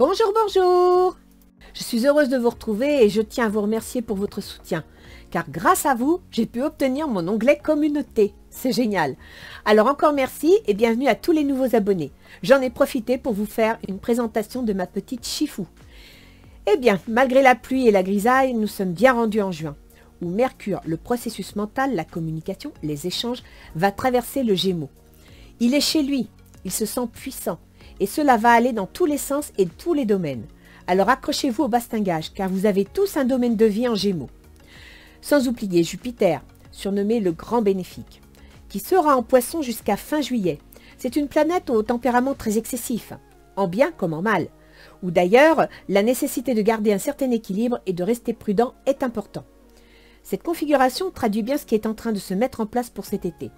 Bonjour, bonjour! Je suis heureuse de vous retrouver et je tiens à vous remercier pour votre soutien. Car grâce à vous, j'ai pu obtenir mon onglet communauté. C'est génial. Alors encore merci et bienvenue à tous les nouveaux abonnés. J'en ai profité pour vous faire une présentation de ma petite Chifou. Eh bien, malgré la pluie et la grisaille, nous sommes bien rendus en juin, où Mercure, le processus mental, la communication, les échanges, va traverser le Gémeaux. Il est chez lui, il se sent puissant, et cela va aller dans tous les sens et tous les domaines. Alors accrochez-vous au bastingage, car vous avez tous un domaine de vie en Gémeaux. Sans oublier Jupiter, surnommé le grand bénéfique, qui sera en Poisson jusqu'à fin juillet. C'est une planète au tempérament très excessif, en bien comme en mal, où d'ailleurs la nécessité de garder un certain équilibre et de rester prudent est important. Cette configuration traduit bien ce qui est en train de se mettre en place pour cet été.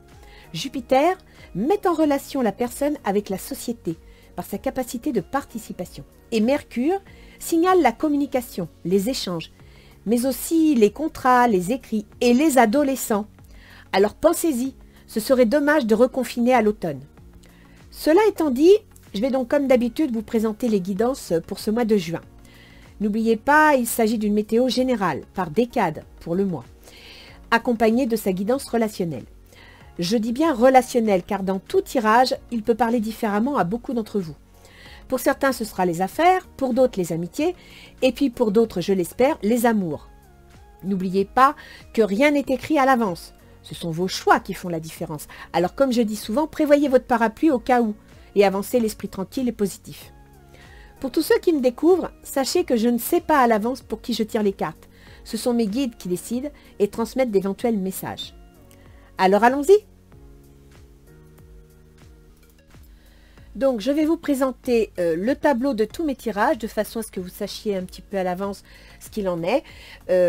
Jupiter met en relation la personne avec la société par sa capacité de participation. Et Mercure signale la communication, les échanges, mais aussi les contrats, les écrits et les adolescents. Alors pensez-y, ce serait dommage de reconfiner à l'automne. Cela étant dit, je vais donc comme d'habitude vous présenter les guidances pour ce mois de juin. N'oubliez pas, il s'agit d'une météo générale, par décade pour le mois, accompagnée de sa guidance relationnelle. Je dis bien relationnelle, car dans tout tirage, il peut parler différemment à beaucoup d'entre vous. Pour certains, ce sera les affaires, pour d'autres, les amitiés, et puis pour d'autres, je l'espère, les amours. N'oubliez pas que rien n'est écrit à l'avance. Ce sont vos choix qui font la différence. Alors, comme je dis souvent, prévoyez votre parapluie au cas où, et avancez l'esprit tranquille et positif. Pour tous ceux qui me découvrent, sachez que je ne sais pas à l'avance pour qui je tire les cartes. Ce sont mes guides qui décident et transmettent d'éventuels messages. Alors allons-y. Donc je vais vous présenter le tableau de tous mes tirages de façon à ce que vous sachiez un petit peu à l'avance ce qu'il en est.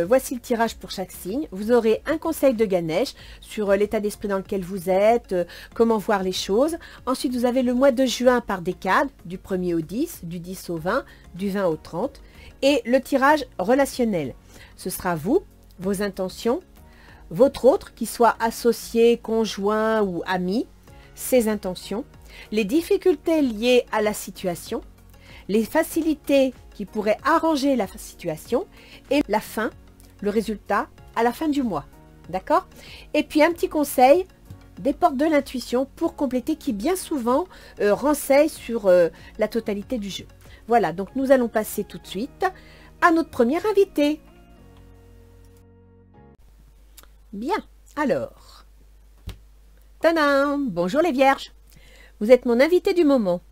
Voici le tirage pour chaque signe. Vous aurez un conseil de Ganesh sur l'état d'esprit dans lequel vous êtes, comment voir les choses. Ensuite vous avez le mois de juin par décade, du 1er au 10, du 10 au 20, du 20 au 30. Et le tirage relationnel. Ce sera vous, vos intentions, votre autre, qui soit associé, conjoint ou ami, ses intentions, les difficultés liées à la situation, les facilités qui pourraient arranger la situation et la fin, le résultat à la fin du mois. D'accord? Et puis un petit conseil, des portes de l'intuition pour compléter qui bien souvent renseigne sur la totalité du jeu. Voilà, donc nous allons passer tout de suite à notre premier invité. Bien, alors, tadam, bonjour les vierges, vous êtes mon invité du moment.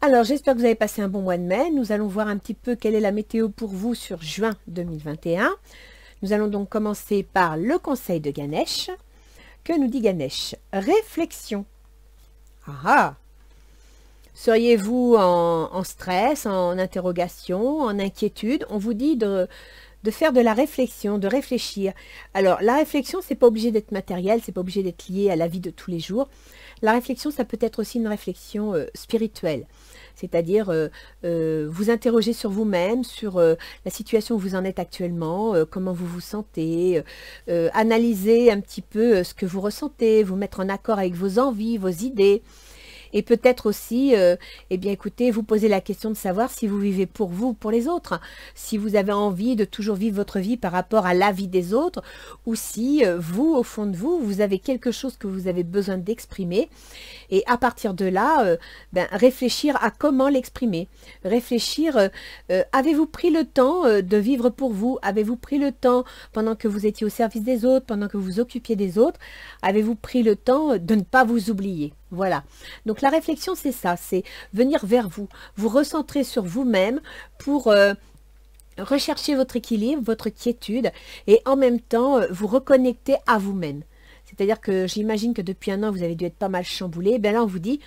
Alors j'espère que vous avez passé un bon mois de mai. Nous allons voir un petit peu quelle est la météo pour vous sur juin 2021. Nous allons donc commencer par le conseil de Ganesh. Que nous dit Ganesh? Réflexion. Ah! Seriez-vous en stress, en interrogation, en inquiétude? On vous dit de faire de la réflexion, de réfléchir. Alors, la réflexion, c'est pas obligé d'être matériel, c'est pas obligé d'être lié à la vie de tous les jours. La réflexion, ça peut être aussi une réflexion spirituelle. C'est-à-dire, vous interroger sur vous-même, sur la situation où vous en êtes actuellement, comment vous vous sentez, analyser un petit peu ce que vous ressentez, vous mettre en accord avec vos envies, vos idées. Et peut-être aussi, eh bien écoutez, vous posez la question de savoir si vous vivez pour vous ou pour les autres. Si vous avez envie de toujours vivre votre vie par rapport à la vie des autres, ou si vous, au fond de vous, vous avez quelque chose que vous avez besoin d'exprimer. Et à partir de là, réfléchir à comment l'exprimer. Réfléchir, avez-vous pris le temps de vivre pour vous? Avez-vous pris le temps, pendant que vous étiez au service des autres, pendant que vous vous occupiez des autres, avez-vous pris le temps de ne pas vous oublier? Voilà. Donc la réflexion, c'est ça, c'est venir vers vous, vous recentrer sur vous-même pour rechercher votre équilibre, votre quiétude et en même temps vous reconnecter à vous-même. C'est-à-dire que j'imagine que depuis un an, vous avez dû être pas mal chamboulé. Bien là, on vous dit,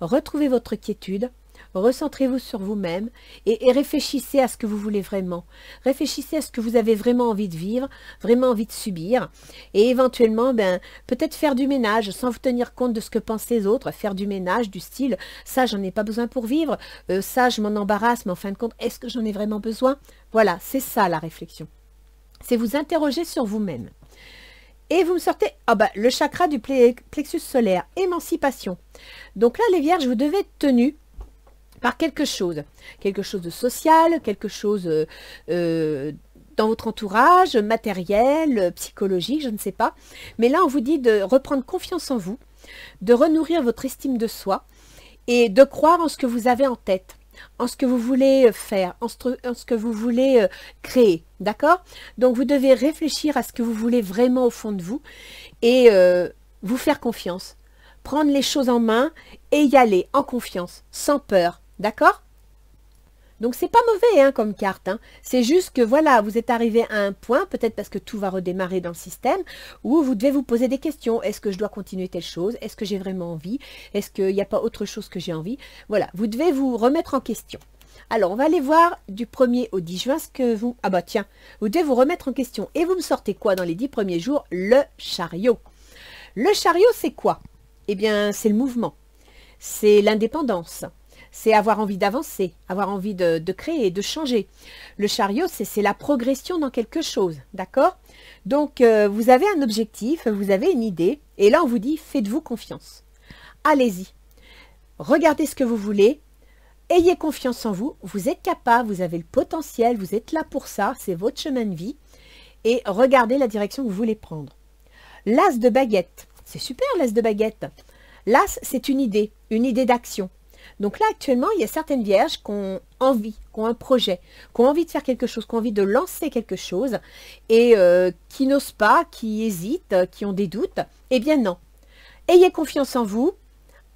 retrouvez votre quiétude, recentrez-vous sur vous-même et réfléchissez à ce que vous voulez vraiment. Réfléchissez à ce que vous avez vraiment envie de vivre, vraiment envie de subir. Et éventuellement, peut-être faire du ménage sans vous tenir compte de ce que pensent les autres. Faire du ménage du style, ça, j'en ai pas besoin pour vivre. Ça, je m'en embarrasse, mais en fin de compte, est-ce que j'en ai vraiment besoin? Voilà, c'est ça la réflexion. C'est vous interroger sur vous-même. Et vous me sortez le chakra du plexus solaire, émancipation. Donc là, les vierges, vous devez être tenus par quelque chose de social, quelque chose dans votre entourage, matériel, psychologique, je ne sais pas. Mais là, on vous dit de reprendre confiance en vous, de renourrir votre estime de soi et de croire en ce que vous avez en tête, en ce que vous voulez faire, en ce que vous voulez créer, d'accord? Donc, vous devez réfléchir à ce que vous voulez vraiment au fond de vous et vous faire confiance. Prendre les choses en main et y aller en confiance, sans peur, d'accord? Donc, c'est pas mauvais hein, comme carte. Hein. C'est juste que voilà, vous êtes arrivé à un point, peut-être parce que tout va redémarrer dans le système, où vous devez vous poser des questions. Est-ce que je dois continuer telle chose? Est-ce que j'ai vraiment envie? Est-ce qu'il n'y a pas autre chose que j'ai envie? Voilà, vous devez vous remettre en question. Alors, on va aller voir du 1er au 10 juin ce que vous... Ah bah tiens, vous devez vous remettre en question. Et vous me sortez quoi dans les 10 premiers jours? Le chariot. Le chariot, c'est quoi? Eh bien, c'est le mouvement. C'est l'indépendance. C'est avoir envie d'avancer, avoir envie de créer, de changer. Le chariot, c'est la progression dans quelque chose, d'accord? Donc, vous avez un objectif, vous avez une idée, et là, on vous dit, faites-vous confiance. Allez-y, regardez ce que vous voulez, ayez confiance en vous, vous êtes capable, vous avez le potentiel, vous êtes là pour ça, c'est votre chemin de vie, et regardez la direction que vous voulez prendre. L'as de baguette, c'est super l'as de baguette. L'as, c'est une idée d'action. Donc là, actuellement, il y a certaines vierges qui ont envie, qui ont un projet, qui ont envie de faire quelque chose, qui ont envie de lancer quelque chose et qui n'osent pas, qui hésitent, qui ont des doutes. Eh bien non. Ayez confiance en vous,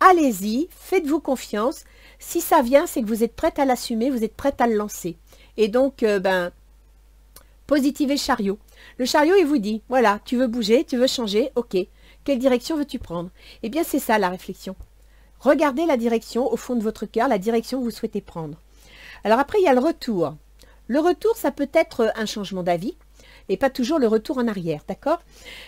allez-y, faites-vous confiance. Si ça vient, c'est que vous êtes prête à l'assumer, vous êtes prête à le lancer. Et donc, positivez le chariot. Le chariot, il vous dit, voilà, tu veux bouger, tu veux changer, ok. Quelle direction veux-tu prendre? Eh bien, c'est ça la réflexion. Regardez la direction au fond de votre cœur, la direction que vous souhaitez prendre. Alors après, il y a le retour. Le retour, ça peut être un changement d'avis et pas toujours le retour en arrière, d'accord?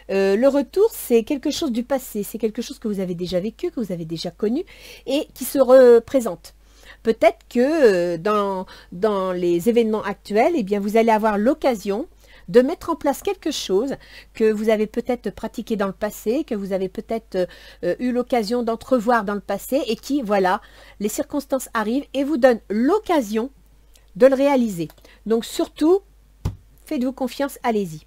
Le retour, c'est quelque chose du passé, c'est quelque chose que vous avez déjà vécu, que vous avez déjà connu et qui se représente. Peut-être que dans les événements actuels, eh bien, vous allez avoir l'occasion de mettre en place quelque chose que vous avez peut-être pratiqué dans le passé, que vous avez peut-être eu l'occasion d'entrevoir dans le passé et qui, voilà, les circonstances arrivent et vous donnent l'occasion de le réaliser. Donc surtout, faites-vous confiance, allez-y.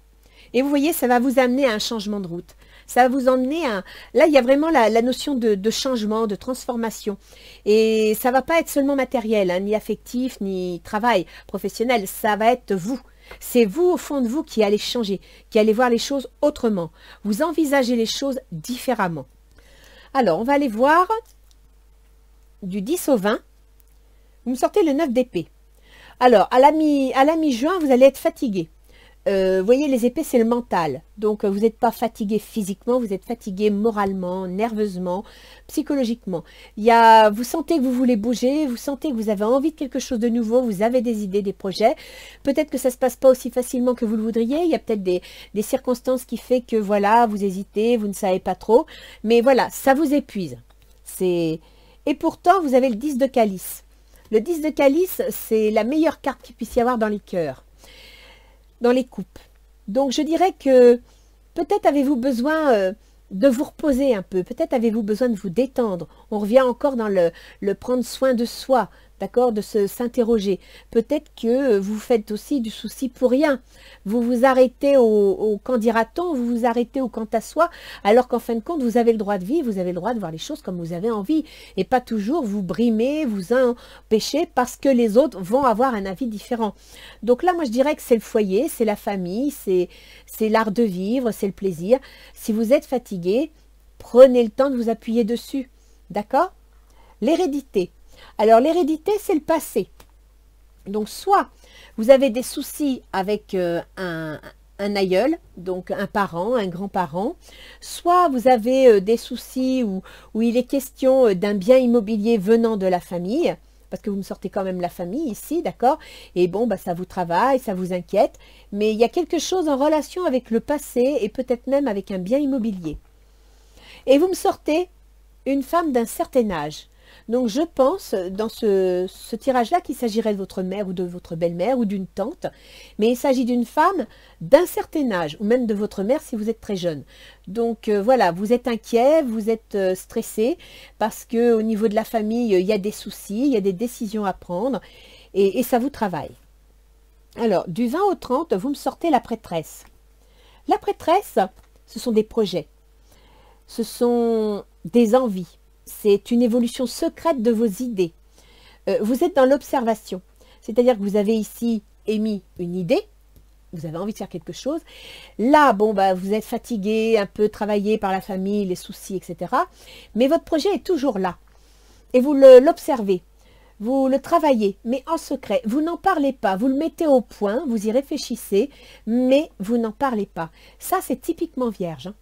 Et vous voyez, ça va vous amener à un changement de route. Ça va vous emmener à... Là, il y a vraiment la notion de changement, de transformation. Et ça ne va pas être seulement matériel, hein, ni affectif, ni travail professionnel. Ça va être vous. C'est vous, au fond de vous, qui allez changer, qui allez voir les choses autrement. Vous envisagez les choses différemment. Alors, on va aller voir du 10 au 20. Vous me sortez le 9 d'épée. Alors, à la mi-juin, vous allez être fatigué. Vous voyez, les épées, c'est le mental. Donc, vous n'êtes pas fatigué physiquement, vous êtes fatigué moralement, nerveusement, psychologiquement. Vous sentez que vous voulez bouger, vous sentez que vous avez envie de quelque chose de nouveau, vous avez des idées, des projets. Peut-être que ça ne se passe pas aussi facilement que vous le voudriez. Il y a peut-être des circonstances qui font que, voilà, vous hésitez, vous ne savez pas trop. Mais voilà, ça vous épuise. Et pourtant, vous avez le 10 de calice. Le 10 de calice, c'est la meilleure carte qu'il puisse y avoir dans les cœurs, dans les coupes. Donc, je dirais que peut-être avez-vous besoin de vous reposer un peu. Peut-être avez-vous besoin de vous détendre. On revient encore dans le prendre soin de soi, d'accord, de s'interroger. Peut-être que vous faites aussi du souci pour rien. Vous vous arrêtez au quand dira-t-on, vous vous arrêtez au quant à soi, alors qu'en fin de compte, vous avez le droit de vivre, vous avez le droit de voir les choses comme vous avez envie, et pas toujours vous brimer, vous empêcher parce que les autres vont avoir un avis différent. Donc là, moi, je dirais que c'est le foyer, c'est la famille, c'est l'art de vivre, c'est le plaisir. Si vous êtes fatigué, prenez le temps de vous appuyer dessus, d'accord? L'hérédité. Alors, l'hérédité, c'est le passé. Donc, soit vous avez des soucis avec un aïeul, donc un parent, un grand-parent, soit vous avez des soucis où il est question d'un bien immobilier venant de la famille, parce que vous me sortez quand même la famille ici, d'accord? Et bon, bah, ça vous travaille, ça vous inquiète, mais il y a quelque chose en relation avec le passé et peut-être même avec un bien immobilier. Et vous me sortez une femme d'un certain âge. Donc je pense dans ce tirage-là qu'il s'agirait de votre mère ou de votre belle-mère ou d'une tante, mais il s'agit d'une femme d'un certain âge, ou même de votre mère si vous êtes très jeune. Donc voilà, vous êtes inquiet, vous êtes stressé, parce qu'au niveau de la famille, il y a des soucis, il y a des décisions à prendre, et ça vous travaille. Alors, du 20 au 30, vous me sortez la prêtresse. La prêtresse, ce sont des projets, ce sont des envies. C'est une évolution secrète de vos idées. Vous êtes dans l'observation. C'est-à-dire que vous avez ici émis une idée. Vous avez envie de faire quelque chose. Là, bon, bah, vous êtes fatigué, un peu travaillé par la famille, les soucis, etc. Mais votre projet est toujours là. Et vous l'observez. Vous le travaillez, mais en secret. Vous n'en parlez pas. Vous le mettez au point, vous y réfléchissez, mais vous n'en parlez pas. Ça, c'est typiquement vierge, hein.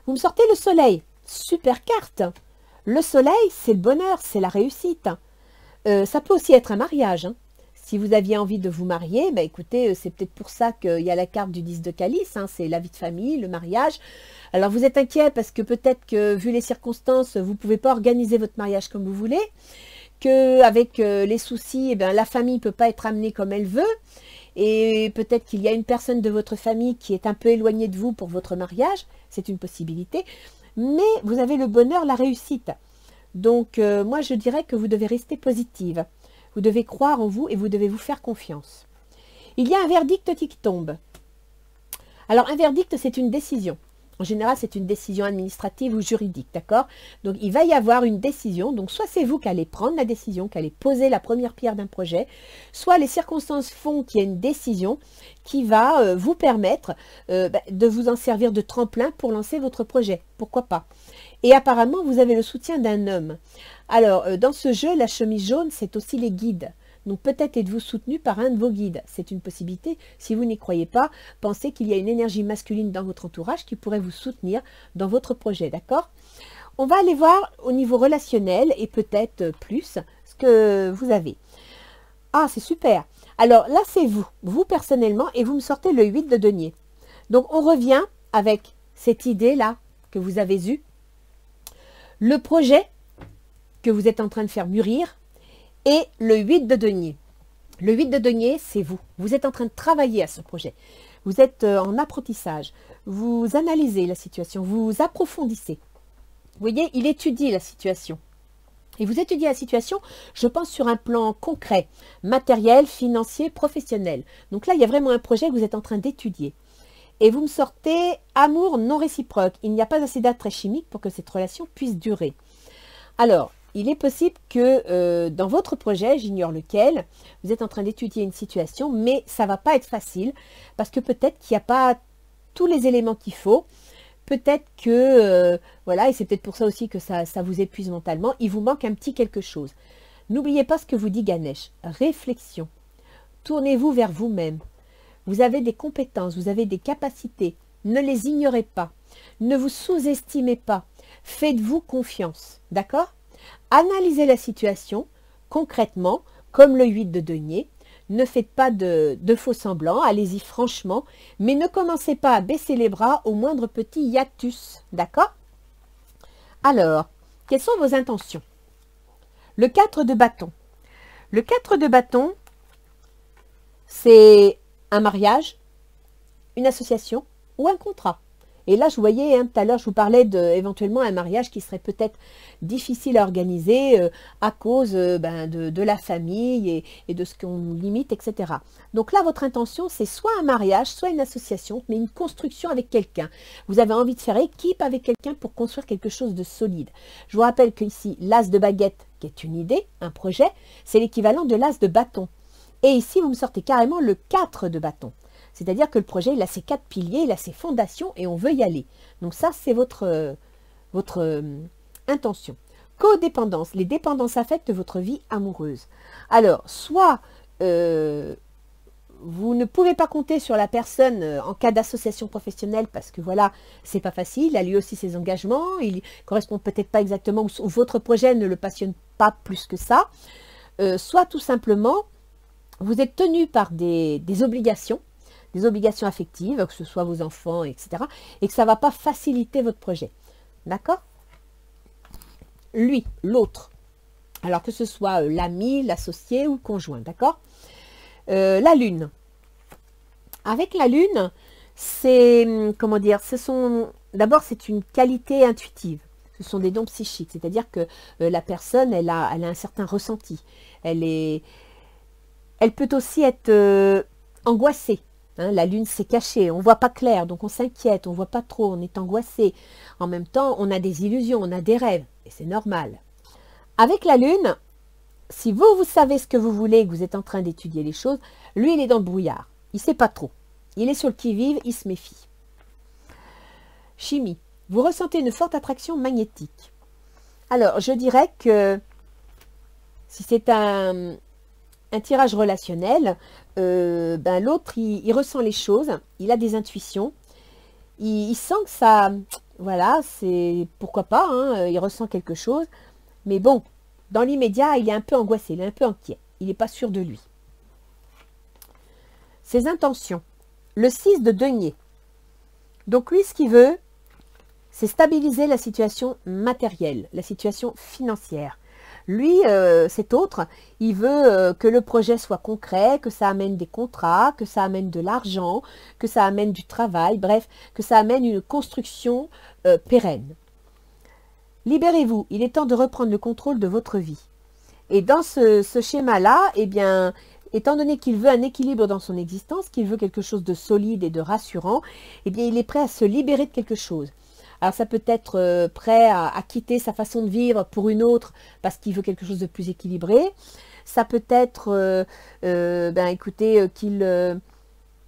Vous me sortez le soleil. Super carte. Le soleil, c'est le bonheur, c'est la réussite. Ça peut aussi être un mariage, hein. Si vous aviez envie de vous marier, bah écoutez, c'est peut-être pour ça qu'il y a la carte du 10 de calice, hein, c'est la vie de famille, le mariage. Alors vous êtes inquiet parce que peut-être que, vu les circonstances, vous ne pouvez pas organiser votre mariage comme vous voulez, qu'avec les soucis, eh bien, la famille ne peut pas être amenée comme elle veut, et peut-être qu'il y a une personne de votre famille qui est un peu éloignée de vous pour votre mariage, c'est une possibilité. Mais vous avez le bonheur, la réussite. Donc, moi, je dirais que vous devez rester positive. Vous devez croire en vous et vous devez vous faire confiance. Il y a un verdict qui tombe. Alors, un verdict, c'est une décision. En général, c'est une décision administrative ou juridique, d'accord? Donc, il va y avoir une décision. Donc, soit c'est vous qui allez prendre la décision, qui allez poser la première pierre d'un projet, soit les circonstances font qu'il y a une décision qui va vous permettre de vous en servir de tremplin pour lancer votre projet. Pourquoi pas? Et apparemment, vous avez le soutien d'un homme. Alors, dans ce jeu, la chemise jaune, c'est aussi les guides. Donc peut-être êtes-vous soutenu par un de vos guides. C'est une possibilité. Si vous n'y croyez pas, pensez qu'il y a une énergie masculine dans votre entourage qui pourrait vous soutenir dans votre projet, d'accord? On va aller voir au niveau relationnel et peut-être plus ce que vous avez. Ah, c'est super. Alors là, c'est vous personnellement, et vous me sortez le 8 de denier. Donc on revient avec cette idée-là que vous avez eue, le projet que vous êtes en train de faire mûrir, et le 8 de denier. Le 8 de denier, c'est vous. Vous êtes en train de travailler à ce projet. Vous êtes en apprentissage. Vous analysez la situation. Vous approfondissez. Vous voyez, il étudie la situation. Et vous étudiez la situation, je pense, sur un plan concret, matériel, financier, professionnel. Donc là, il y a vraiment un projet que vous êtes en train d'étudier. Et vous me sortez amour non réciproque. Il n'y a pas assez d'attrait chimique pour que cette relation puisse durer. Alors, il est possible que dans votre projet, j'ignore lequel, vous êtes en train d'étudier une situation, mais ça ne va pas être facile parce que peut-être qu'il n'y a pas tous les éléments qu'il faut. Peut-être que, voilà, et c'est peut-être pour ça aussi que ça vous épuise mentalement, il vous manque un petit quelque chose. N'oubliez pas ce que vous dit Ganesh. Réflexion. Tournez-vous vers vous-même. Vous avez des compétences, vous avez des capacités. Ne les ignorez pas. Ne vous sous-estimez pas. Faites-vous confiance. D'accord ? Analysez la situation concrètement, comme le 8 de denier. Ne faites pas de faux semblants, allez-y franchement, mais ne commencez pas à baisser les bras au moindre petit hiatus. D'accord? Alors, quelles sont vos intentions? Le 4 de bâton. Le 4 de bâton, c'est un mariage, une association ou un contrat. Et là, je voyais, hein, tout à l'heure, je vous parlais d'éventuellement un mariage qui serait peut-être difficile à organiser à cause de la famille et de ce qu'on limite, etc. Donc là, votre intention, c'est soit un mariage, soit une association, mais une construction avec quelqu'un. Vous avez envie de faire équipe avec quelqu'un pour construire quelque chose de solide. Je vous rappelle qu'ici, l'as de baguette, qui est une idée, un projet, c'est l'équivalent de l'as de bâton. Et ici, vous me sortez carrément le 4 de bâton. C'est-à-dire que le projet, il a ses 4 piliers, il a ses fondations et on veut y aller. Donc ça, c'est votre intention. Codépendance. Les dépendances affectent votre vie amoureuse. Alors, soit vous ne pouvez pas compter sur la personne en cas d'association professionnelle parce que voilà, c'est pas facile. Il a lui aussi ses engagements. Il correspond peut-être pas exactement ou votre projet ne le passionne pas plus que ça. Soit tout simplement, vous êtes tenu par des obligations affectives, que ce soit vos enfants, etc. et que ça ne va pas faciliter votre projet. D'accord? lui, l'autre. Alors que ce soit l'ami, l'associé ou le conjoint, d'accord? La lune. Avec la lune, c'est, comment dire, d'abord c'est une qualité intuitive. Ce sont des dons psychiques, c'est-à-dire que la personne, elle a un certain ressenti. Elle peut aussi être angoissée. Hein, la lune s'est cachée, on ne voit pas clair, donc on s'inquiète, on ne voit pas trop, on est angoissé. En même temps, on a des illusions, on a des rêves, et c'est normal. Avec la lune, si vous savez ce que vous voulez, que vous êtes en train d'étudier les choses, lui, il est dans le brouillard. Il ne sait pas trop. Il est sur le qui-vive, il se méfie. Chimie. Vous ressentez une forte attraction magnétique. Alors, je dirais que si c'est un tirage relationnel, l'autre, il ressent les choses, il a des intuitions, il sent que ça, voilà, c'est pourquoi pas, hein, il ressent quelque chose, mais bon, dans l'immédiat, il est un peu angoissé, il est un peu inquiet, il n'est pas sûr de lui. Ses intentions, le 6 de denier. Donc lui, ce qu'il veut, c'est stabiliser la situation matérielle, la situation financière. Lui, cet autre, il veut que le projet soit concret, que ça amène des contrats, que ça amène de l'argent, que ça amène du travail, bref, que ça amène une construction pérenne. Libérez-vous, il est temps de reprendre le contrôle de votre vie. Et dans ce schéma-là, eh bien, étant donné qu'il veut un équilibre dans son existence, qu'il veut quelque chose de solide et de rassurant, eh bien, il est prêt à se libérer de quelque chose. Alors ça peut être prêt à quitter sa façon de vivre pour une autre parce qu'il veut quelque chose de plus équilibré. Ça peut être, écoutez,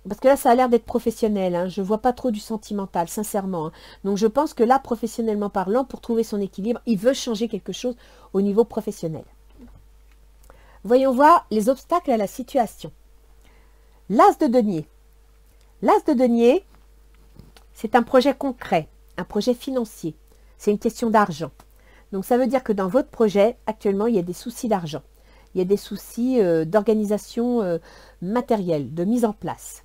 parce que là ça a l'air d'être professionnel, hein, je ne vois pas trop du sentimental, sincèrement. Hein. Donc je pense que là, professionnellement parlant, pour trouver son équilibre, il veut changer quelque chose au niveau professionnel. Voyons voir les obstacles à la situation. L'as de denier. L'as de denier, c'est un projet concret. Un projet financier, c'est une question d'argent. Donc ça veut dire que dans votre projet, actuellement, il y a des soucis d'argent. Il y a des soucis d'organisation matérielle, de mise en place.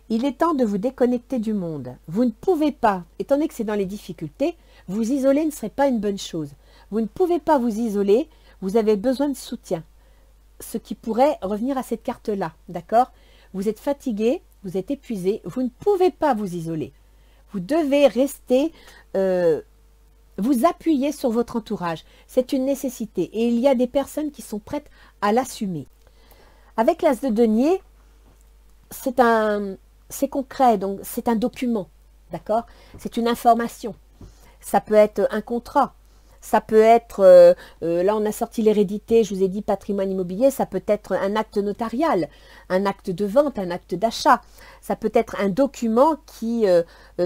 Il est temps de vous déconnecter du monde. Vous ne pouvez pas, étant donné que c'est dans les difficultés, vous isoler ne serait pas une bonne chose. Vous ne pouvez pas vous isoler, vous avez besoin de soutien. Ce qui pourrait revenir à cette carte-là, d'accord? Vous êtes fatigué, vous êtes épuisé, vous ne pouvez pas vous isoler. Vous devez rester, vous appuyer sur votre entourage. C'est une nécessité. Et il y a des personnes qui sont prêtes à l'assumer. Avec l'as de denier, c'est concret, donc c'est un document. D'accord? C'est une information. Ça peut être un contrat. Ça peut être, là on a sorti l'hérédité, je vous ai dit patrimoine immobilier, ça peut être un acte notarial, un acte de vente, un acte d'achat. Ça peut être un document qui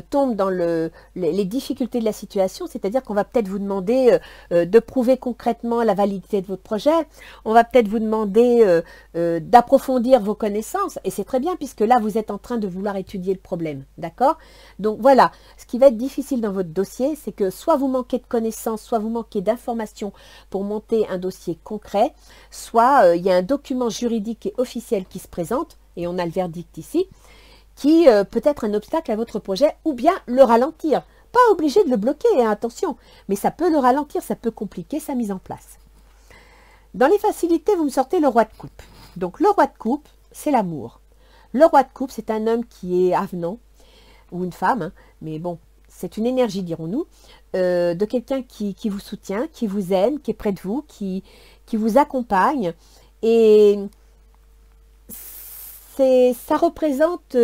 tombe dans les difficultés de la situation, c'est-à-dire qu'on va peut-être vous demander de prouver concrètement la validité de votre projet, on va peut-être vous demander d'approfondir vos connaissances, et c'est très bien puisque là vous êtes en train de vouloir étudier le problème, d'accord? Donc voilà, ce qui va être difficile dans votre dossier, c'est que soit vous manquez de connaissances, soit vous manquez d'informations pour monter un dossier concret, soit il y a un document juridique et officiel qui se présente, et on a le verdict ici, qui peut être un obstacle à votre projet, ou bien le ralentir. Pas obligé de le bloquer, hein, attention, mais ça peut le ralentir, ça peut compliquer sa mise en place. Dans les facilités, vous me sortez le roi de coupe. Donc le roi de coupe, c'est l'amour. Le roi de coupe, c'est un homme qui est avenant, ou une femme, hein, mais bon, c'est une énergie, dirons-nous, de quelqu'un qui vous soutient, qui vous aime, qui est près de vous, qui vous accompagne. Et ça représente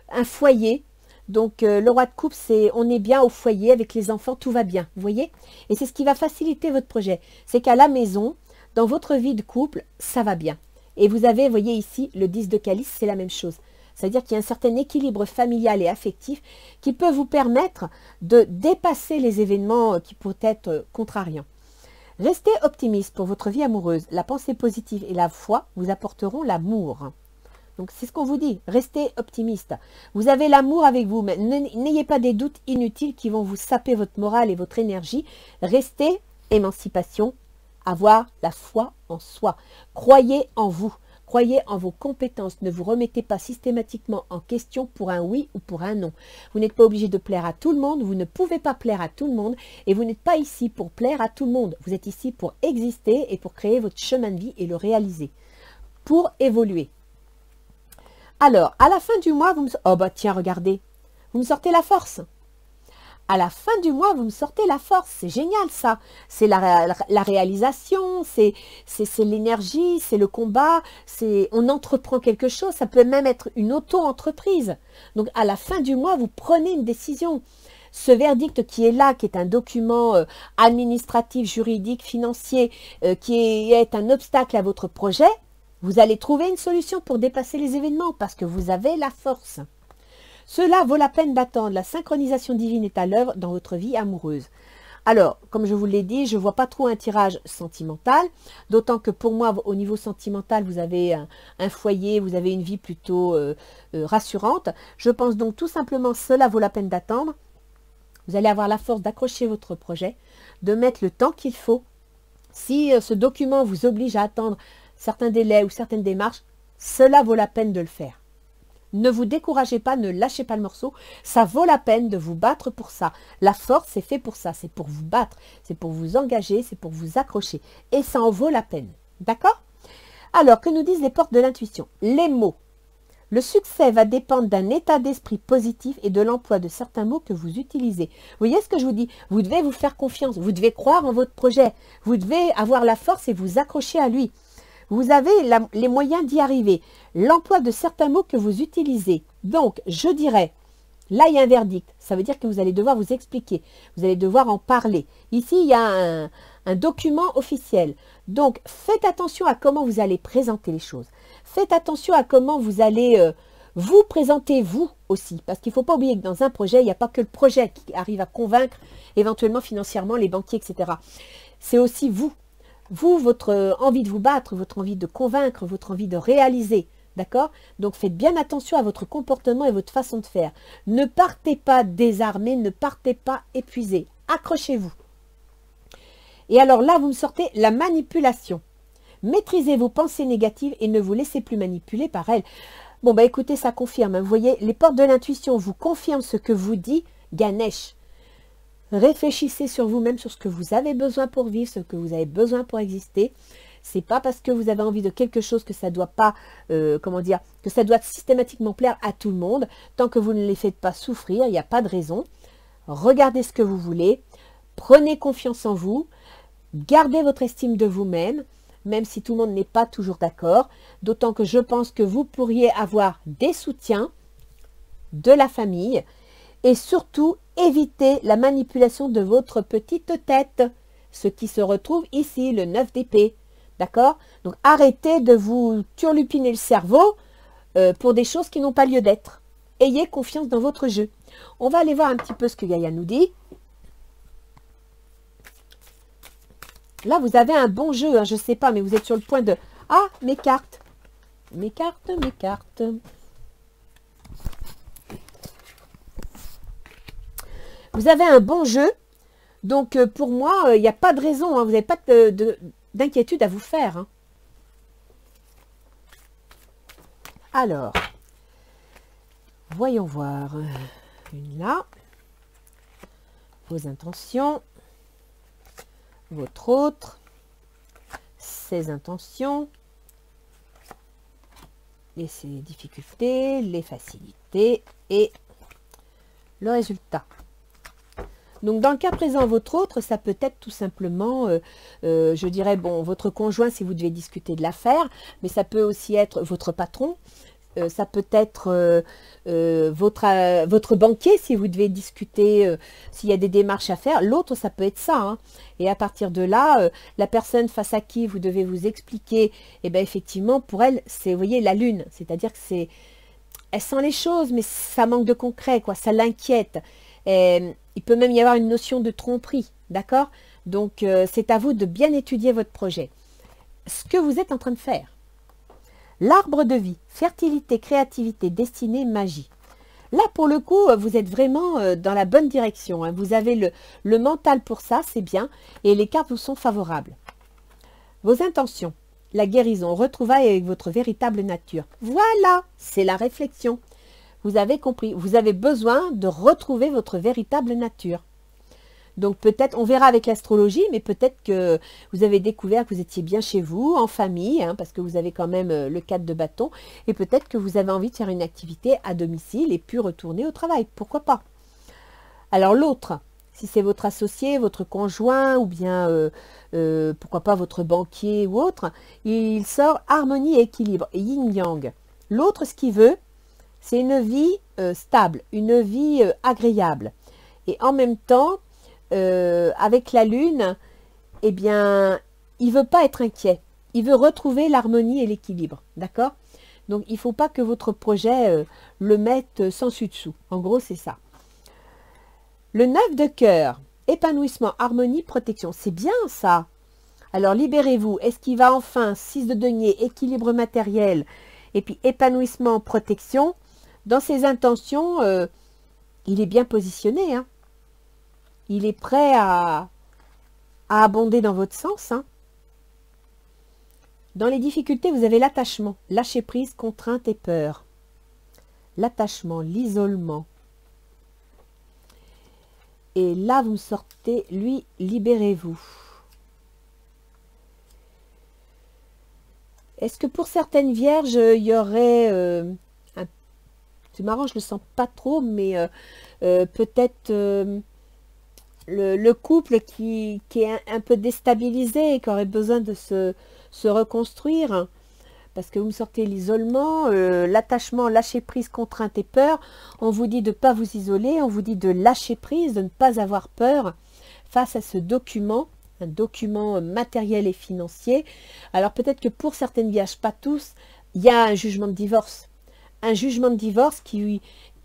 un foyer. Donc le roi de coupe, c'est on est bien au foyer avec les enfants, tout va bien, vous voyez? Et c'est ce qui va faciliter votre projet. C'est qu'à la maison, dans votre vie de couple, ça va bien. Et vous avez, vous voyez ici, le 10 de calice, c'est la même chose. C'est-à-dire qu'il y a un certain équilibre familial et affectif qui peut vous permettre de dépasser les événements qui pourraient être contrariants. Restez optimiste pour votre vie amoureuse. La pensée positive et la foi vous apporteront l'amour. Donc c'est ce qu'on vous dit, restez optimiste. Vous avez l'amour avec vous, mais n'ayez pas des doutes inutiles qui vont vous saper votre morale et votre énergie. Restez émancipation, avoir la foi en soi. Croyez en vous. Croyez en vos compétences. Ne vous remettez pas systématiquement en question pour un oui ou pour un non. Vous n'êtes pas obligé de plaire à tout le monde. Vous ne pouvez pas plaire à tout le monde. Et vous n'êtes pas ici pour plaire à tout le monde. Vous êtes ici pour exister et pour créer votre chemin de vie et le réaliser. Pour évoluer. Alors, à la fin du mois, vous me... Oh bah tiens, regardez. Vous me sortez la force. À la fin du mois, vous me sortez la force. C'est génial, ça. C'est la réalisation, c'est l'énergie, c'est le combat, on entreprend quelque chose. Ça peut même être une auto-entreprise. Donc, à la fin du mois, vous prenez une décision. Ce verdict qui est là, qui est un document administratif, juridique, financier, qui est un obstacle à votre projet, vous allez trouver une solution pour dépasser les événements parce que vous avez la force. Cela vaut la peine d'attendre. La synchronisation divine est à l'œuvre dans votre vie amoureuse. Alors, comme je vous l'ai dit, je ne vois pas trop un tirage sentimental, d'autant que pour moi, au niveau sentimental, vous avez un foyer, vous avez une vie plutôt rassurante. Je pense donc tout simplement que cela vaut la peine d'attendre. Vous allez avoir la force d'accrocher votre projet, de mettre le temps qu'il faut. Si ce document vous oblige à attendre certains délais ou certaines démarches, cela vaut la peine de le faire. Ne vous découragez pas, ne lâchez pas le morceau. Ça vaut la peine de vous battre pour ça. La force, c'est fait pour ça. C'est pour vous battre, c'est pour vous engager, c'est pour vous accrocher. Et ça en vaut la peine. D'accord? Alors, que nous disent les portes de l'intuition? Les mots. Le succès va dépendre d'un état d'esprit positif et de l'emploi de certains mots que vous utilisez. Vous voyez ce que je vous dis? Vous devez vous faire confiance. Vous devez croire en votre projet. Vous devez avoir la force et vous accrocher à lui. Vous avez les moyens d'y arriver. L'emploi de certains mots que vous utilisez. Donc, je dirais, là, il y a un verdict. Ça veut dire que vous allez devoir vous expliquer. Vous allez devoir en parler. Ici, il y a un document officiel. Donc, faites attention à comment vous allez présenter les choses. Faites attention à comment vous allez vous présenter, vous aussi. Parce qu'il ne faut pas oublier que dans un projet, il n'y a pas que le projet qui arrive à convaincre éventuellement financièrement les banquiers, etc. C'est aussi vous. Vous, votre envie de vous battre, votre envie de convaincre, votre envie de réaliser, d'accord? Donc, faites bien attention à votre comportement et votre façon de faire. Ne partez pas désarmé, ne partez pas épuisé. Accrochez-vous. Et alors là, vous me sortez la manipulation. Maîtrisez vos pensées négatives et ne vous laissez plus manipuler par elles. Bon, bah écoutez, ça confirme. Hein. Vous voyez, les portes de l'intuition vous confirment ce que vous dit Ganesh. Réfléchissez sur vous-même, sur ce que vous avez besoin pour vivre, ce que vous avez besoin pour exister. C'est pas parce que vous avez envie de quelque chose que ça doit pas, comment dire, que ça doit systématiquement plaire à tout le monde. Tant que vous ne les faites pas souffrir, il n'y a pas de raison. Regardez ce que vous voulez, prenez confiance en vous, gardez votre estime de vous-même, même si tout le monde n'est pas toujours d'accord. D'autant que je pense que vous pourriez avoir des soutiens de la famille et surtout éviter la manipulation de votre petite tête, ce qui se retrouve ici, le 9 d'épée. D'accord? Donc arrêtez de vous turlupiner le cerveau pour des choses qui n'ont pas lieu d'être. Ayez confiance dans votre jeu. On va aller voir un petit peu ce que Gaïa nous dit. Là, vous avez un bon jeu, hein, je ne sais pas, mais vous êtes sur le point de... Ah, mes cartes. Mes cartes, mes cartes. Vous avez un bon jeu, donc pour moi, il n'y a pas de raison, hein, vous n'avez pas d'inquiétude à vous faire. Hein. Alors, voyons voir. Une là. Vos intentions. Votre autre. Ses intentions. Et ses difficultés, les facilités et le résultat. Donc, dans le cas présent, votre autre, ça peut être tout simplement, je dirais, bon, votre conjoint si vous devez discuter de l'affaire, mais ça peut aussi être votre patron, ça peut être votre banquier si vous devez discuter, s'il y a des démarches à faire. L'autre, ça peut être ça. Hein. Et à partir de là, la personne face à qui vous devez vous expliquer, eh bien, effectivement, pour elle, c'est, vous voyez, la lune. C'est-à-dire que c'est... Elle sent les choses, mais ça manque de concret, quoi. Ça l'inquiète. Il peut même y avoir une notion de tromperie, d'accord? Donc, c'est à vous de bien étudier votre projet. Ce que vous êtes en train de faire. L'arbre de vie, fertilité, créativité, destinée, magie. Là, pour le coup, vous êtes vraiment dans la bonne direction. Hein. Vous avez le mental pour ça, c'est bien. Et les cartes vous sont favorables. Vos intentions. la guérison, retrouvailles avec votre véritable nature. Voilà, c'est la réflexion. Vous avez compris, vous avez besoin de retrouver votre véritable nature. Donc peut-être, on verra avec l'astrologie, mais peut-être que vous avez découvert que vous étiez bien chez vous, en famille, hein, parce que vous avez quand même le 4 de bâton, et peut-être que vous avez envie de faire une activité à domicile et puis retourner au travail. Pourquoi pas? Alors l'autre, si c'est votre associé, votre conjoint, ou bien pourquoi pas votre banquier ou autre, il sort harmonie et équilibre, yin-yang. L'autre, ce qu'il veut, c'est une vie stable, une vie agréable. Et en même temps, avec la lune, eh bien, il ne veut pas être inquiet. Il veut retrouver l'harmonie et l'équilibre. D'accord? Donc, il ne faut pas que votre projet le mette sans dessus. En gros, c'est ça. Le 9 de cœur, épanouissement, harmonie, protection. C'est bien ça. Alors, libérez-vous. Est-ce qu'il va enfin, 6 de denier, équilibre matériel, et puis épanouissement, protection. Dans ses intentions, il est bien positionné, hein. Il est prêt à abonder dans votre sens, hein. Dans les difficultés, vous avez l'attachement, lâcher prise, contrainte et peur. L'attachement, l'isolement. Et là, vous me sortez, lui, libérez-vous. Est-ce que pour certaines vierges, il y aurait... c'est marrant, je ne le sens pas trop, mais peut-être... le couple qui est un peu déstabilisé et qui aurait besoin de se reconstruire, parce que vous me sortez l'isolement, l'attachement, lâcher prise, contrainte et peur. On vous dit de ne pas vous isoler, on vous dit de lâcher prise, de ne pas avoir peur face à ce document, un document matériel et financier. Alors peut-être que pour certaines vierges, pas tous, il y a un jugement de divorce. Un jugement de divorce qui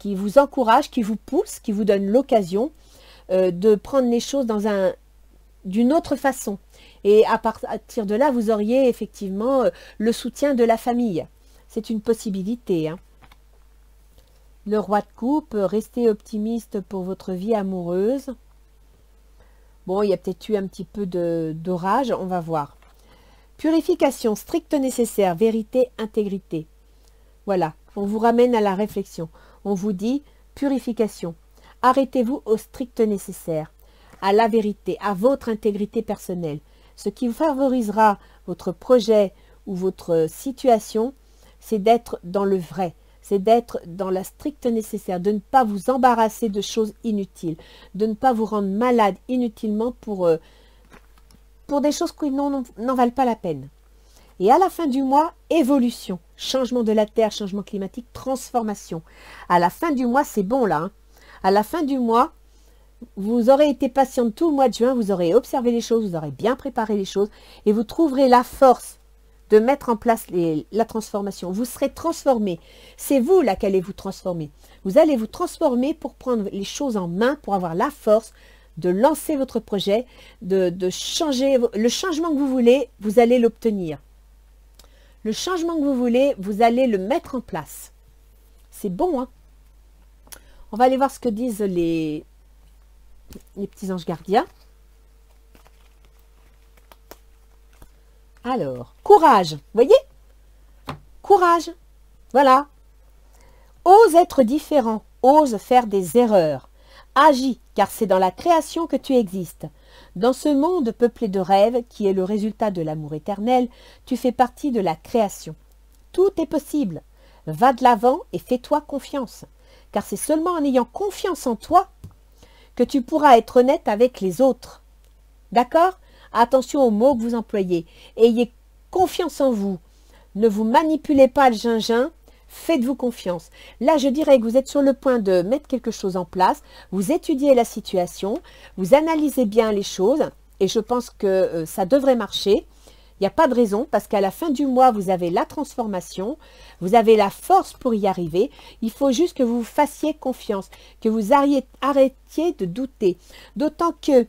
vous encourage, qui vous pousse, qui vous donne l'occasion de prendre les choses d'une autre façon. Et à partir de là, vous auriez effectivement le soutien de la famille. C'est une possibilité, hein. Le roi de coupe, restez optimiste pour votre vie amoureuse. Bon, il y a peut-être eu un petit peu d'orage, on va voir. Purification, strict nécessaire, vérité, intégrité. Voilà, on vous ramène à la réflexion. On vous dit purification. Arrêtez-vous au strict nécessaire, à la vérité, à votre intégrité personnelle. Ce qui favorisera votre projet ou votre situation, c'est d'être dans le vrai, c'est d'être dans la stricte nécessaire, de ne pas vous embarrasser de choses inutiles, de ne pas vous rendre malade inutilement pour des choses qui n'en valent pas la peine. Et à la fin du mois, évolution, changement de la terre, changement climatique, transformation. À la fin du mois, c'est bon là, hein. À la fin du mois, vous aurez été patiente tout le mois de juin, vous aurez observé les choses, vous aurez bien préparé les choses et vous trouverez la force de mettre en place la transformation. Vous serez transformé. C'est vous là qui allez vous transformer. Vous allez vous transformer pour prendre les choses en main, pour avoir la force de lancer votre projet, de changer. Le changement que vous voulez, vous allez l'obtenir. Le changement que vous voulez, vous allez le mettre en place. C'est bon, hein? On va aller voir ce que disent les petits anges gardiens. Alors, courage, vous voyez? Courage, voilà. Ose être différent, ose faire des erreurs. Agis, car c'est dans la création que tu existes. Dans ce monde peuplé de rêves, qui est le résultat de l'amour éternel, tu fais partie de la création. Tout est possible. Va de l'avant et fais-toi confiance. Car c'est seulement en ayant confiance en toi que tu pourras être honnête avec les autres. D'accord? Attention aux mots que vous employez. Ayez confiance en vous. Ne vous manipulez pas le gingin. Faites-vous confiance. Là, je dirais que vous êtes sur le point de mettre quelque chose en place. Vous étudiez la situation. Vous analysez bien les choses. Et je pense que ça devrait marcher. Il n'y a pas de raison parce qu'à la fin du mois, vous avez la transformation, vous avez la force pour y arriver. Il faut juste que vous vous fassiez confiance, que vous arrêtiez de douter. D'autant que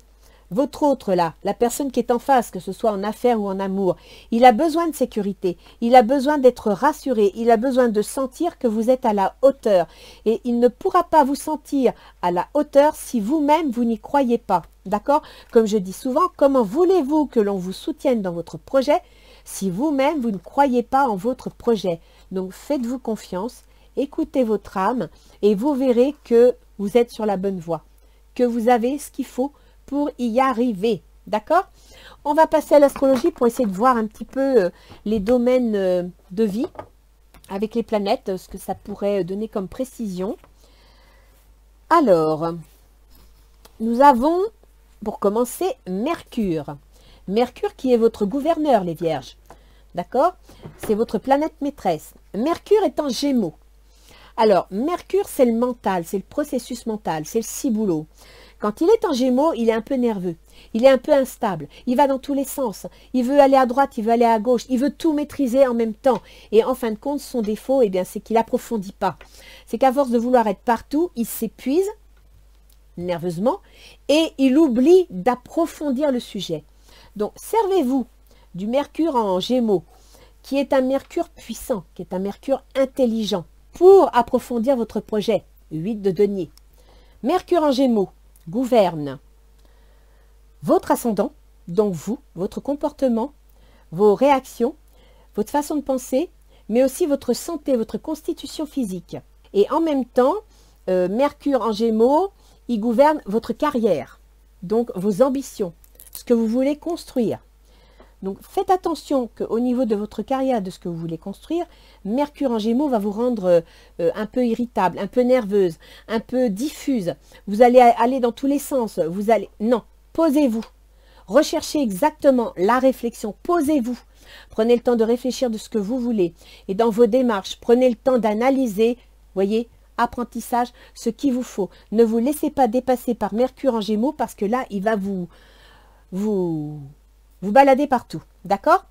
votre autre là, la personne qui est en face, que ce soit en affaires ou en amour, il a besoin de sécurité, il a besoin d'être rassuré, il a besoin de sentir que vous êtes à la hauteur. Et il ne pourra pas vous sentir à la hauteur si vous-même vous n'y croyez pas. D'accord? Comme je dis souvent, comment voulez-vous que l'on vous soutienne dans votre projet si vous-même, vous ne croyez pas en votre projet. Donc, faites-vous confiance, écoutez votre âme et vous verrez que vous êtes sur la bonne voie, que vous avez ce qu'il faut pour y arriver. D'accord? On va passer à l'astrologie pour essayer de voir un petit peu les domaines de vie avec les planètes, ce que ça pourrait donner comme précision. Alors, nous avons, pour commencer, Mercure. Mercure qui est votre gouverneur, les Vierges. D'accord? C'est votre planète maîtresse. Mercure est en Gémeaux. Alors, Mercure, c'est le mental, c'est le processus mental, c'est le ciboulot. Quand il est en Gémeaux, il est un peu nerveux, il est un peu instable, il va dans tous les sens, il veut aller à droite, il veut aller à gauche, il veut tout maîtriser en même temps. Et en fin de compte, son défaut, eh bien, c'est qu'il n'approfondit pas. C'est qu'à force de vouloir être partout, il s'épuise nerveusement et il oublie d'approfondir le sujet. Donc, servez-vous du Mercure en Gémeaux, qui est un Mercure puissant, qui est un Mercure intelligent, pour approfondir votre projet. 8 de denier. Mercure en Gémeaux gouverne votre ascendant, donc vous, votre comportement, vos réactions, votre façon de penser, mais aussi votre santé, votre constitution physique. Et en même temps, Mercure en Gémeaux, il gouverne votre carrière, donc vos ambitions, ce que vous voulez construire. Donc faites attention qu'au niveau de votre carrière, de ce que vous voulez construire, Mercure en Gémeaux va vous rendre un peu irritable, un peu nerveuse, un peu diffuse. Vous allez aller dans tous les sens. Non, posez-vous. Recherchez exactement la réflexion. Posez-vous. Prenez le temps de réfléchir de ce que vous voulez. Et dans vos démarches, prenez le temps d'analyser, voyez, apprentissage, ce qu'il vous faut. Ne vous laissez pas dépasser par Mercure en Gémeaux parce que là, il va vous baladez partout, d'accord?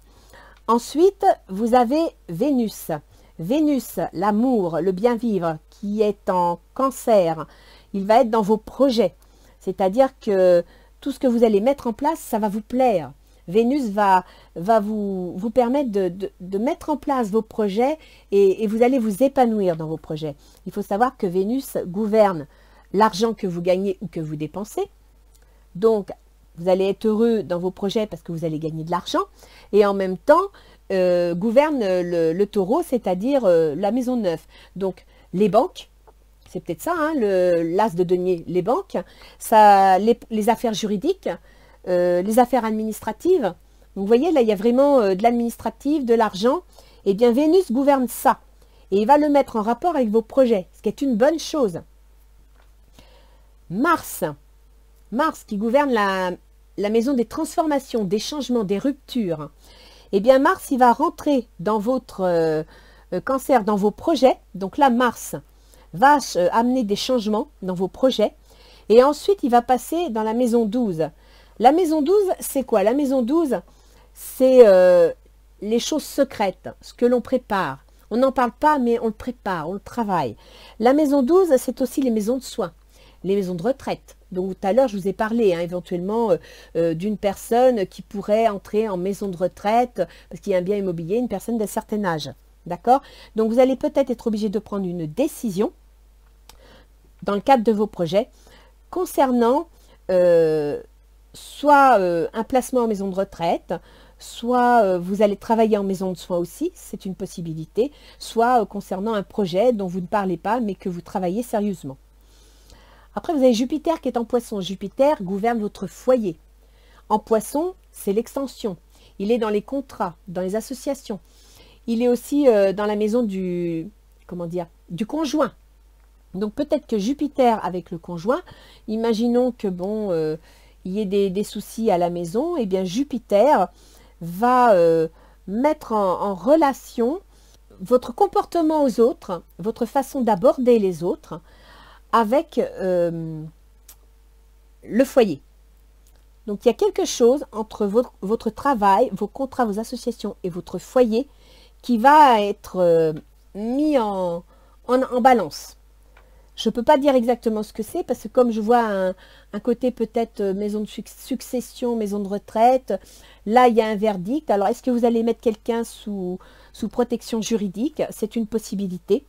Ensuite, vous avez Vénus. Vénus, l'amour, le bien-vivre, qui est en Cancer. Il va être dans vos projets. C'est-à-dire que tout ce que vous allez mettre en place, ça va vous plaire. Vénus va vous permettre de mettre en place vos projets et vous allez vous épanouir dans vos projets. Il faut savoir que Vénus gouverne l'argent que vous gagnez ou que vous dépensez. Donc, vous allez être heureux dans vos projets parce que vous allez gagner de l'argent. Et en même temps, gouverne le taureau, c'est-à-dire la maison neuve. Donc, les banques, c'est peut-être ça, hein, l'as de denier, les banques, ça, les affaires juridiques, les affaires administratives. Donc, vous voyez, là, il y a vraiment de l'administratif, de l'argent. Eh bien, Vénus gouverne ça. Et il va le mettre en rapport avec vos projets, ce qui est une bonne chose. Mars qui gouverne la maison des transformations, des changements, des ruptures. Eh bien, Mars, il va rentrer dans votre Cancer, dans vos projets. Donc là, Mars va amener des changements dans vos projets. Et ensuite, il va passer dans la maison 12. La maison 12, c'est quoi? La maison 12, c'est les choses secrètes, ce que l'on prépare. On n'en parle pas, mais on le prépare, on le travaille. La maison 12, c'est aussi les maisons de soins, les maisons de retraite. Donc tout à l'heure, je vous ai parlé éventuellement d'une personne qui pourrait entrer en maison de retraite parce qu'il y a un bien immobilier, une personne d'un certain âge. D'accord? Donc vous allez peut-être être obligé de prendre une décision dans le cadre de vos projets concernant soit un placement en maison de retraite, soit vous allez travailler en maison de soins aussi, c'est une possibilité, soit concernant un projet dont vous ne parlez pas mais que vous travaillez sérieusement. Après, vous avez Jupiter qui est en Poisson. Jupiter gouverne votre foyer. En Poisson, c'est l'extension. Il est dans les contrats, dans les associations. Il est aussi dans la maison du conjoint. Donc peut-être que Jupiter avec le conjoint, imaginons que bon, il y ait des soucis à la maison, et bien Jupiter va mettre en relation votre comportement aux autres, votre façon d'aborder les autres, avec le foyer. Donc il y a quelque chose entre votre travail, vos contrats, vos associations et votre foyer qui va être mis en balance. Je ne peux pas dire exactement ce que c'est parce que comme je vois un côté peut-être maison de succession, maison de retraite, là il y a un verdict. Alors est-ce que vous allez mettre quelqu'un sous protection juridique? C'est une possibilité.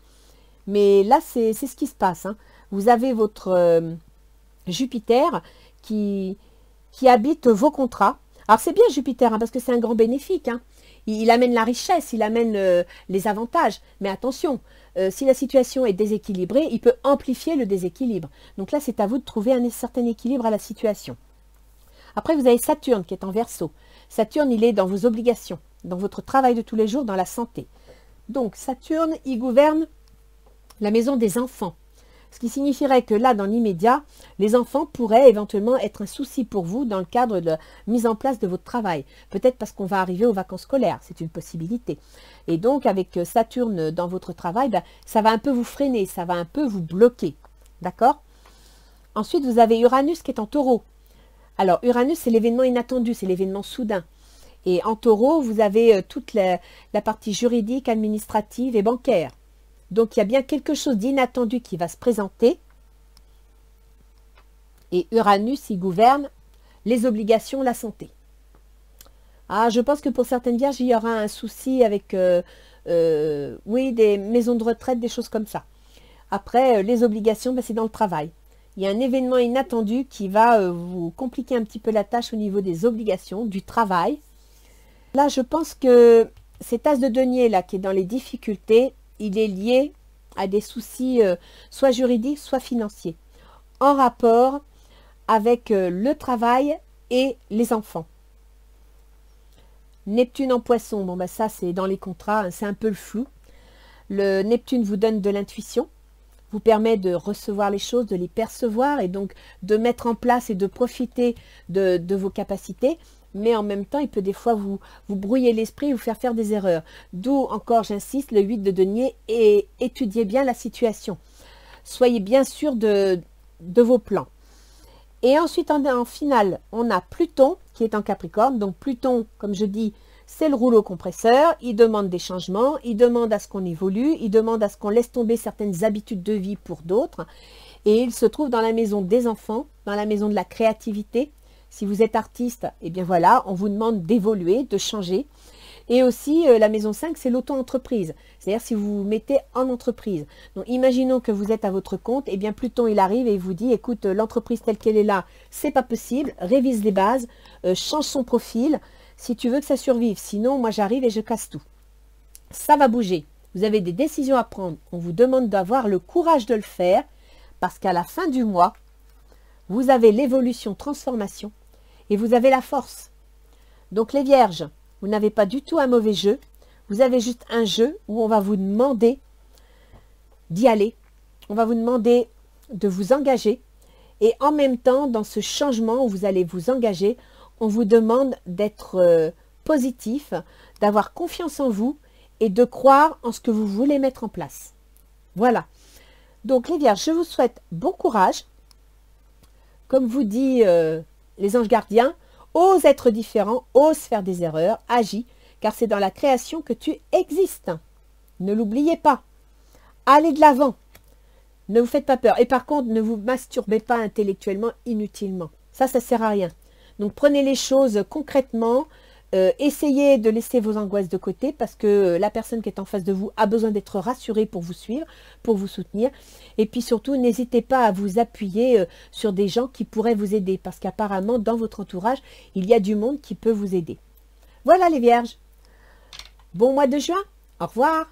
Mais là c'est ce qui se passe, hein. Vous avez votre Jupiter qui habite vos contrats. Alors c'est bien Jupiter, hein, parce que c'est un grand bénéfique, hein. il amène la richesse, il amène les avantages. Mais attention, si la situation est déséquilibrée, il peut amplifier le déséquilibre. Donc là, c'est à vous de trouver un certain équilibre à la situation. Après, vous avez Saturne qui est en Verseau. Saturne, il est dans vos obligations, dans votre travail de tous les jours, dans la santé. Donc, Saturne, il gouverne la maison des enfants. Ce qui signifierait que là, dans l'immédiat, les enfants pourraient éventuellement être un souci pour vous dans le cadre de la mise en place de votre travail. Peut-être parce qu'on va arriver aux vacances scolaires, c'est une possibilité. Et donc, avec Saturne dans votre travail, ben, ça va un peu vous freiner, ça va un peu vous bloquer. D'accord? Ensuite, vous avez Uranus qui est en Taureau. Alors, Uranus, c'est l'événement inattendu, c'est l'événement soudain. Et en Taureau, vous avez toute la partie juridique, administrative et bancaire. Donc, il y a bien quelque chose d'inattendu qui va se présenter. Et Uranus, il gouverne les obligations, la santé. Ah, je pense que pour certaines vierges, il y aura un souci avec, oui, des maisons de retraite, des choses comme ça. Après, les obligations, ben, c'est dans le travail. Il y a un événement inattendu qui va vous compliquer un petit peu la tâche au niveau des obligations, du travail. Là, je pense que cet as de denier là qui est dans les difficultés, il est lié à des soucis soit juridiques, soit financiers, en rapport avec le travail et les enfants. Neptune en Poisson, bon ben ça c'est dans les contrats, hein, c'est un peu le flou. Le Neptune vous donne de l'intuition, vous permet de recevoir les choses, de les percevoir et donc de mettre en place et de profiter de vos capacités. Mais en même temps, il peut des fois vous brouiller l'esprit, vous faire des erreurs. D'où, encore, j'insiste, le 8 de denier, et étudiez bien la situation. Soyez bien sûr de vos plans. Et ensuite, en finale, on a Pluton qui est en Capricorne. Donc Pluton, comme je dis, c'est le rouleau compresseur. Il demande des changements, il demande à ce qu'on évolue, il demande à ce qu'on laisse tomber certaines habitudes de vie pour d'autres. Et il se trouve dans la maison des enfants, dans la maison de la créativité. Si vous êtes artiste, eh bien voilà, on vous demande d'évoluer, de changer. Et aussi, la maison 5, c'est l'auto-entreprise. C'est-à-dire si vous vous mettez en entreprise. Donc, imaginons que vous êtes à votre compte, eh bien Pluton, il arrive et il vous dit, écoute, l'entreprise telle qu'elle est là, c'est pas possible, révise les bases, change son profil, si tu veux que ça survive. Sinon, moi, j'arrive et je casse tout. Ça va bouger. Vous avez des décisions à prendre. On vous demande d'avoir le courage de le faire, parce qu'à la fin du mois, vous avez l'évolution, transformation, et vous avez la force. Donc les vierges, vous n'avez pas du tout un mauvais jeu. Vous avez juste un jeu où on va vous demander d'y aller. On va vous demander de vous engager. Et en même temps, dans ce changement où vous allez vous engager, on vous demande d'être positif, d'avoir confiance en vous et de croire en ce que vous voulez mettre en place. Voilà. Donc les vierges, je vous souhaite bon courage. Comme vous dit les anges gardiens, ose être différent, ose faire des erreurs, agis, car c'est dans la création que tu existes. Ne l'oubliez pas. Allez de l'avant. Ne vous faites pas peur. Et par contre, ne vous masturbez pas intellectuellement inutilement. Ça ne sert à rien. Donc prenez les choses concrètement. Essayez de laisser vos angoisses de côté parce que la personne qui est en face de vous a besoin d'être rassurée pour vous suivre, pour vous soutenir. Et puis surtout, n'hésitez pas à vous appuyer sur des gens qui pourraient vous aider parce qu'apparemment, dans votre entourage, il y a du monde qui peut vous aider. Voilà les vierges. Bon mois de juin. Au revoir.